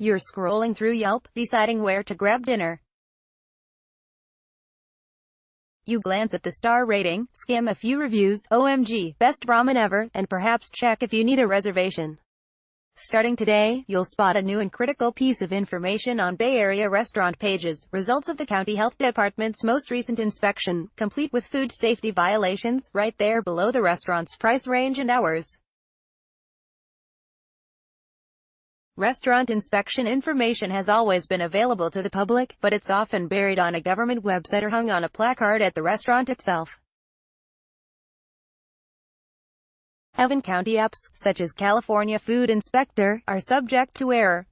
You're scrolling through Yelp, deciding where to grab dinner. You glance at the star rating, skim a few reviews, OMG, best ramen ever, and perhaps check if you need a reservation. Starting today, you'll spot a new and critical piece of information on Bay Area restaurant pages: results of the county health department's most recent inspection, complete with food safety violations, right there below the restaurant's price range and hours. Restaurant inspection information has always been available to the public, but it's often buried on a government website or hung on a placard at the restaurant itself. Even county apps, such as California Food Inspector, are subject to error.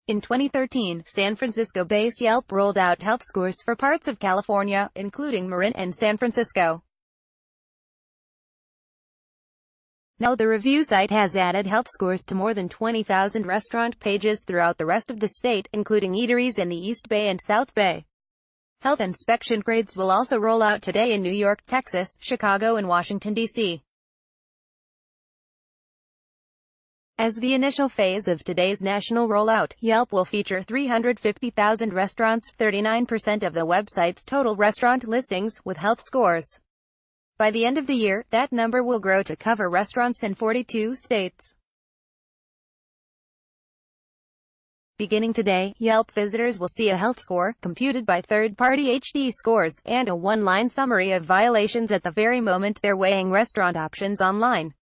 In 2013, San Francisco-based Yelp rolled out health scores for parts of California, including Marin and San Francisco. Now the review site has added health scores to more than 20,000 restaurant pages throughout the rest of the state, including eateries in the East Bay and South Bay. Health inspection grades will also roll out today in New York, Texas, Chicago, and Washington, D.C. As the initial phase of today's national rollout, Yelp will feature 350,000 restaurants, 39% of the website's total restaurant listings, with health scores. By the end of the year, that number will grow to cover restaurants in 42 states. Beginning today, Yelp visitors will see a health score, computed by third-party HD scores, and a one-line summary of violations at the very moment they're weighing restaurant options online.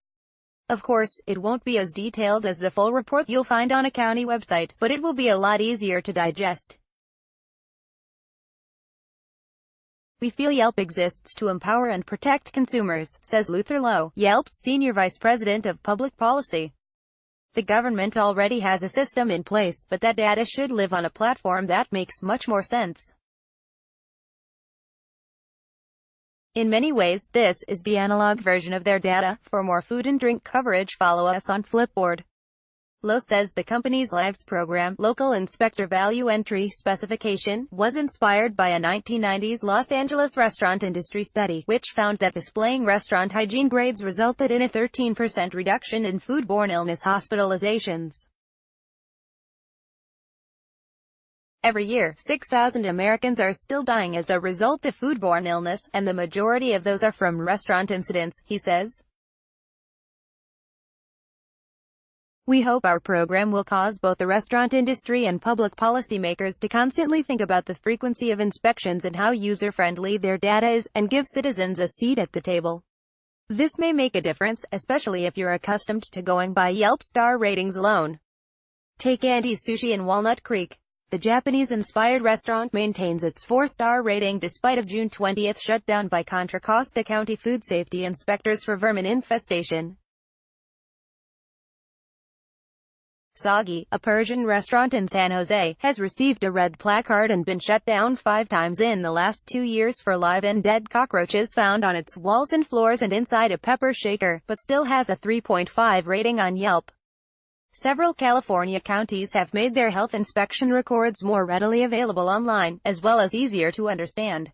Of course, it won't be as detailed as the full report you'll find on a county website, but it will be a lot easier to digest. We feel Yelp exists to empower and protect consumers, says Luther Lowe, Yelp's Senior Vice President of Public Policy. The government already has a system in place, but that data should live on a platform that makes much more sense. In many ways, this is the analog version of their data. For more food and drink coverage, follow us on Flipboard. Lowe says the company's Lives program, Local Inspector Value Entry Specification, was inspired by a 1990s Los Angeles restaurant industry study, which found that displaying restaurant hygiene grades resulted in a 13% reduction in foodborne illness hospitalizations. Every year, 6,000 Americans are still dying as a result of foodborne illness, and the majority of those are from restaurant incidents, he says. We hope our program will cause both the restaurant industry and public policymakers to constantly think about the frequency of inspections and how user-friendly their data is, and give citizens a seat at the table. This may make a difference, especially if you're accustomed to going by Yelp star ratings alone. Take Andy's Sushi in Walnut Creek. The Japanese-inspired restaurant maintains its 4-star rating despite of June 20 shutdown by Contra Costa County food safety inspectors for vermin infestation. Soggy, a Persian restaurant in San Jose, has received a red placard and been shut down 5 times in the last 2 years for live and dead cockroaches found on its walls and floors and inside a pepper shaker, but still has a 3.5 rating on Yelp. Several California counties have made their health inspection records more readily available online, as well as easier to understand.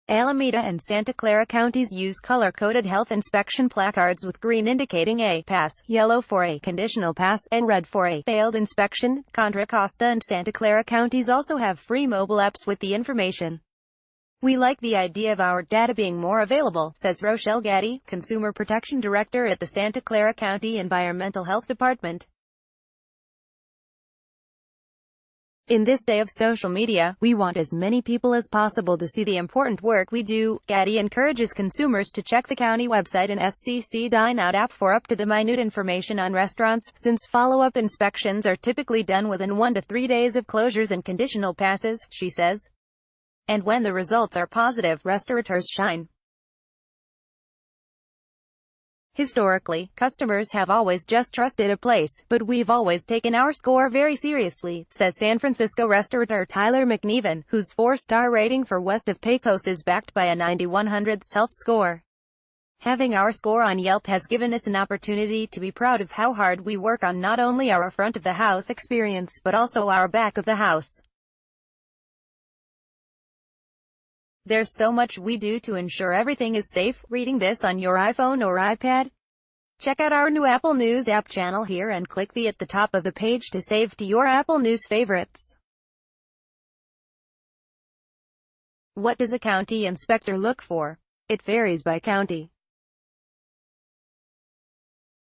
Alameda and Santa Clara counties use color-coded health inspection placards with green indicating a pass, yellow for a conditional pass, and red for a failed inspection. Contra Costa and Santa Clara counties also have free mobile apps with the information. We like the idea of our data being more available, says Rochelle Gaddy, Consumer Protection Director at the Santa Clara County Environmental Health Department. In this day of social media, we want as many people as possible to see the important work we do. Gaddy encourages consumers to check the county website and SCC Dine Out app for up-to-the-minute information on restaurants, since follow-up inspections are typically done within 1 to 3 days of closures and conditional passes, she says. And when the results are positive, restaurateurs shine. Historically, customers have always just trusted a place, but we've always taken our score very seriously, says San Francisco restaurateur Tyler McNeven, whose 4-star rating for West of Pecos is backed by a 9100 health score. Having our score on Yelp has given us an opportunity to be proud of how hard we work on not only our front-of-the-house experience, but also our back-of-the-house. There's so much we do to ensure everything is safe. Reading this on your iPhone or iPad? Check out our new Apple News app channel here and click the at the top of the page to save to your Apple News favorites. What does a county inspector look for? It varies by county.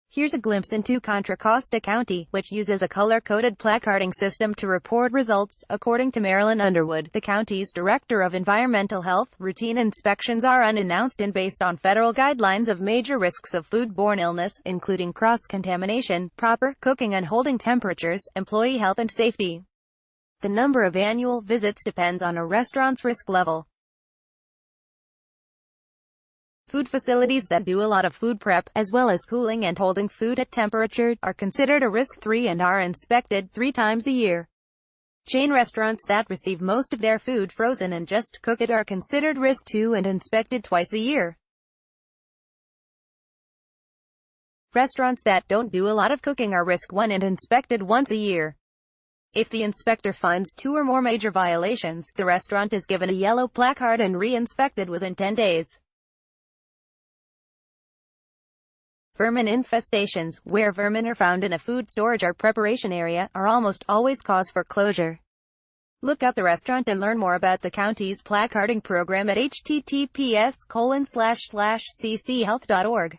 Here's a glimpse into Contra Costa County, which uses a color-coded placarding system to report results. According to Marilyn Underwood, the county's Director of Environmental Health, routine inspections are unannounced and based on federal guidelines of major risks of foodborne illness, including cross-contamination, proper cooking and holding temperatures, employee health and safety. The number of annual visits depends on a restaurant's risk level. Food facilities that do a lot of food prep, as well as cooling and holding food at temperature, are considered a risk 3 and are inspected 3 times a year. Chain restaurants that receive most of their food frozen and just cook it are considered risk 2 and inspected twice a year. Restaurants that don't do a lot of cooking are risk 1 and inspected once a year. If the inspector finds 2 or more major violations, the restaurant is given a yellow placard and re-inspected within 10 days. Vermin infestations, where vermin are found in a food storage or preparation area, are almost always cause for closure. Look up the restaurant and learn more about the county's placarding program at https://cchealth.org.